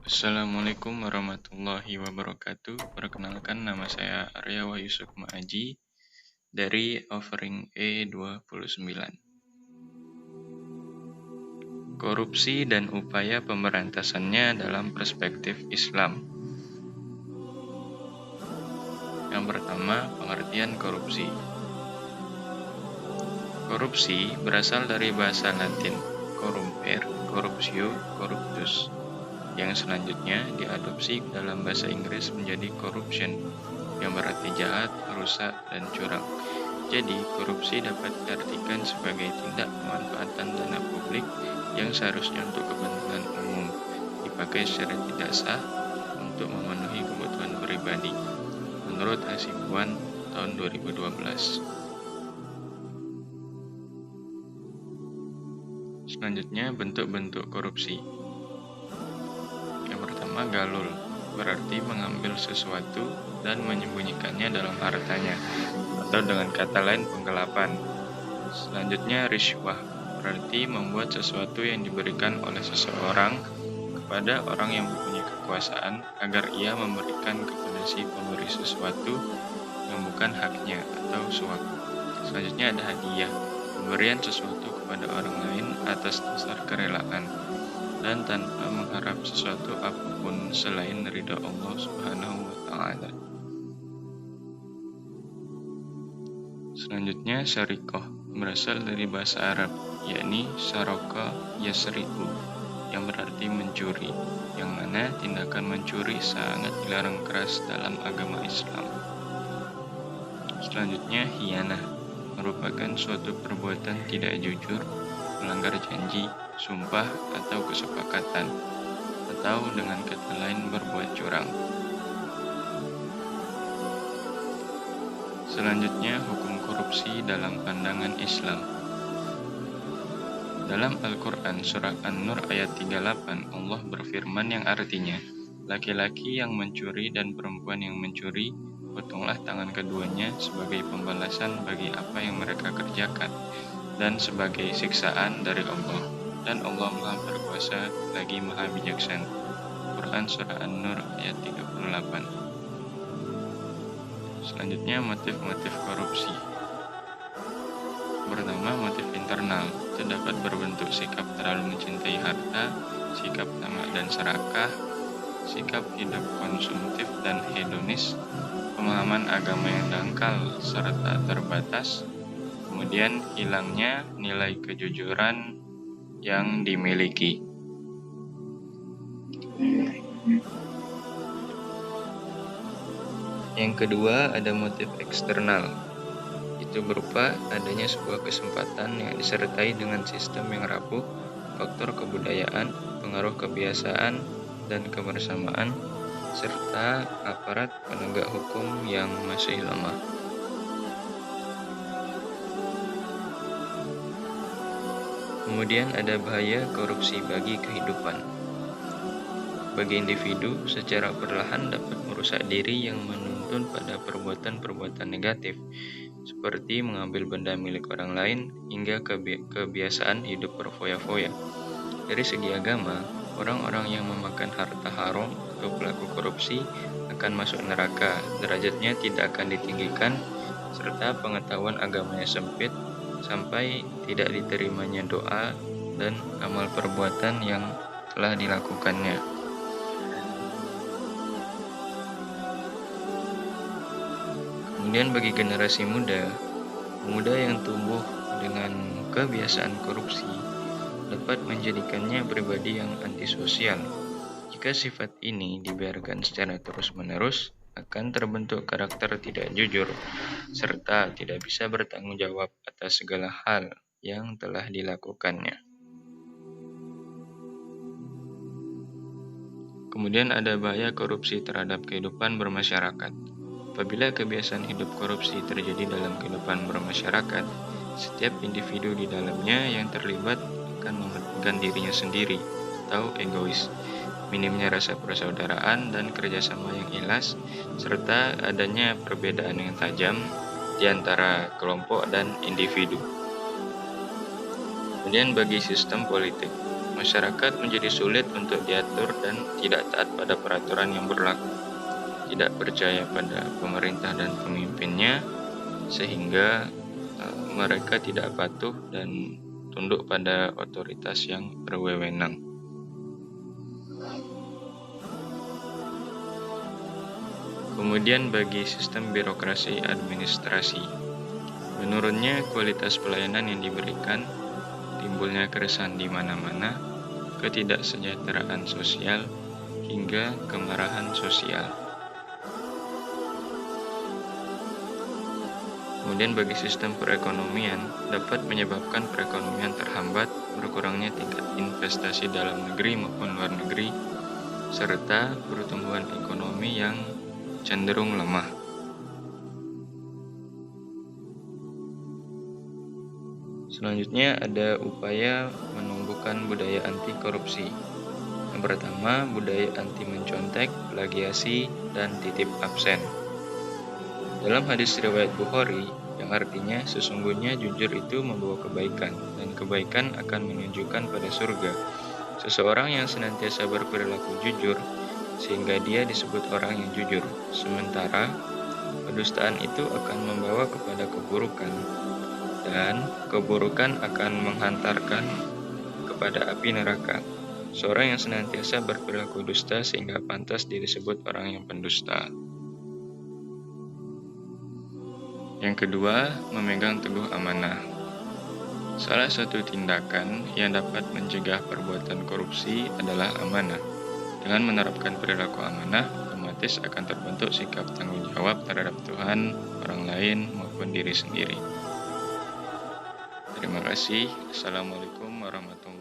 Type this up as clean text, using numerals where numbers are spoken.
Assalamualaikum warahmatullahi wabarakatuh. Perkenalkan, nama saya Arya Wahyu Sukma Aji dari Offering E29. Korupsi dan upaya pemberantasannya dalam perspektif Islam. Yang pertama, pengertian korupsi. Korupsi berasal dari bahasa Latin corrumpere, corruptio, corruptus, yang selanjutnya diadopsi dalam bahasa Inggris menjadi corruption, yang berarti jahat, rusak, dan curang. Jadi, korupsi dapat diartikan sebagai tindak pemanfaatan dana publik yang seharusnya untuk kepentingan umum, dipakai secara tidak sah untuk memenuhi kebutuhan pribadi, menurut Hasibuan tahun 2012. Selanjutnya, bentuk-bentuk korupsi. Yang pertama, galul, berarti mengambil sesuatu dan menyembunyikannya dalam hartanya, atau dengan kata lain penggelapan. Selanjutnya, riswah, berarti membuat sesuatu yang diberikan oleh seseorang kepada orang yang mempunyai kekuasaan agar ia memberikan kepada si pemberi sesuatu yang bukan haknya atau suap. Selanjutnya ada hadiah, pemberian sesuatu kepada orang lain atas dasar kerelaan dan tanpa mengharap sesuatu apapun selain ridha Allah Subhanahu wa Ta'ala. Selanjutnya, syarikoh berasal dari bahasa Arab, yakni syaraka yasriku, yang berarti mencuri, yang mana tindakan mencuri sangat dilarang keras dalam agama Islam. Selanjutnya, khianah merupakan suatu perbuatan tidak jujur, melanggar janji, sumpah, atau kesepakatan, atau dengan kata lain berbuat curang. Selanjutnya, hukum korupsi dalam pandangan Islam. Dalam Al-Quran surah An-Nur ayat 38, Allah berfirman yang artinya, laki-laki yang mencuri dan perempuan yang mencuri, potonglah tangan keduanya sebagai pembalasan bagi apa yang mereka kerjakan, dan sebagai siksaan dari Allah. Dan Allah Maha Berkuasa lagi Maha Bijaksana. Quran surah An-Nur ayat 38. Selanjutnya, motif-motif korupsi. Pertama, motif internal. Itu dapat berbentuk sikap terlalu mencintai harta, sikap tamak dan serakah, sikap hidup konsumtif dan hedonis, pemahaman agama yang dangkal serta terbatas, kemudian hilangnya nilai kejujuran yang dimiliki. Yang kedua, ada motif eksternal. Itu berupa adanya sebuah kesempatan yang disertai dengan sistem yang rapuh, faktor kebudayaan, pengaruh kebiasaan dan kebersamaan, serta aparat penegak hukum yang masih lemah. Kemudian ada bahaya korupsi bagi kehidupan. Bagi individu, secara perlahan dapat merusak diri yang menuntun pada perbuatan-perbuatan negatif, seperti mengambil benda milik orang lain hingga kebiasaan hidup berfoya-foya. Dari segi agama, orang-orang yang memakan harta haram atau pelaku korupsi akan masuk neraka, derajatnya tidak akan ditinggikan, serta pengetahuan agamanya sempit, sampai tidak diterimanya doa dan amal perbuatan yang telah dilakukannya. Kemudian bagi generasi muda, pemuda yang tumbuh dengan kebiasaan korupsi dapat menjadikannya pribadi yang antisosial. Jika sifat ini dibiarkan secara terus-menerus, akan terbentuk karakter tidak jujur, serta tidak bisa bertanggung jawab atas segala hal yang telah dilakukannya. Kemudian ada bahaya korupsi terhadap kehidupan bermasyarakat. Apabila kebiasaan hidup korupsi terjadi dalam kehidupan bermasyarakat, setiap individu di dalamnya yang terlibat akan mementingkan dirinya sendiri atau egois, minimnya rasa persaudaraan dan kerjasama yang ikhlas, serta adanya perbedaan yang tajam di antara kelompok dan individu. Kemudian bagi sistem politik, masyarakat menjadi sulit untuk diatur dan tidak taat pada peraturan yang berlaku, tidak percaya pada pemerintah dan pemimpinnya, sehingga mereka tidak patuh dan tunduk pada otoritas yang berwenang. Kemudian bagi sistem birokrasi administrasi, menurunnya kualitas pelayanan yang diberikan, timbulnya keresahan di mana-mana, ketidaksejahteraan sosial, hingga kemarahan sosial. Kemudian bagi sistem perekonomian, dapat menyebabkan perekonomian terhambat, berkurangnya tingkat investasi dalam negeri maupun luar negeri, serta pertumbuhan ekonomi yang cenderung lemah. Selanjutnya ada upaya menumbuhkan budaya anti korupsi. Yang pertama, budaya anti mencontek, plagiasi, dan titip absen. Dalam hadis riwayat Bukhari, yang artinya sesungguhnya jujur itu membawa kebaikan, dan kebaikan akan menunjukkan pada surga. Seseorang yang senantiasa berperilaku jujur, sehingga dia disebut orang yang jujur. Sementara, kedustaan itu akan membawa kepada keburukan, dan keburukan akan menghantarkan kepada api neraka. Seorang yang senantiasa berperilaku dusta sehingga pantas disebut orang yang pendusta. Yang kedua, memegang teguh amanah. Salah satu tindakan yang dapat mencegah perbuatan korupsi adalah amanah. Dengan menerapkan perilaku amanah, otomatis akan terbentuk sikap tanggung jawab terhadap Tuhan, orang lain, maupun diri sendiri. Terima kasih. Assalamualaikum warahmatullahi wabarakatuh.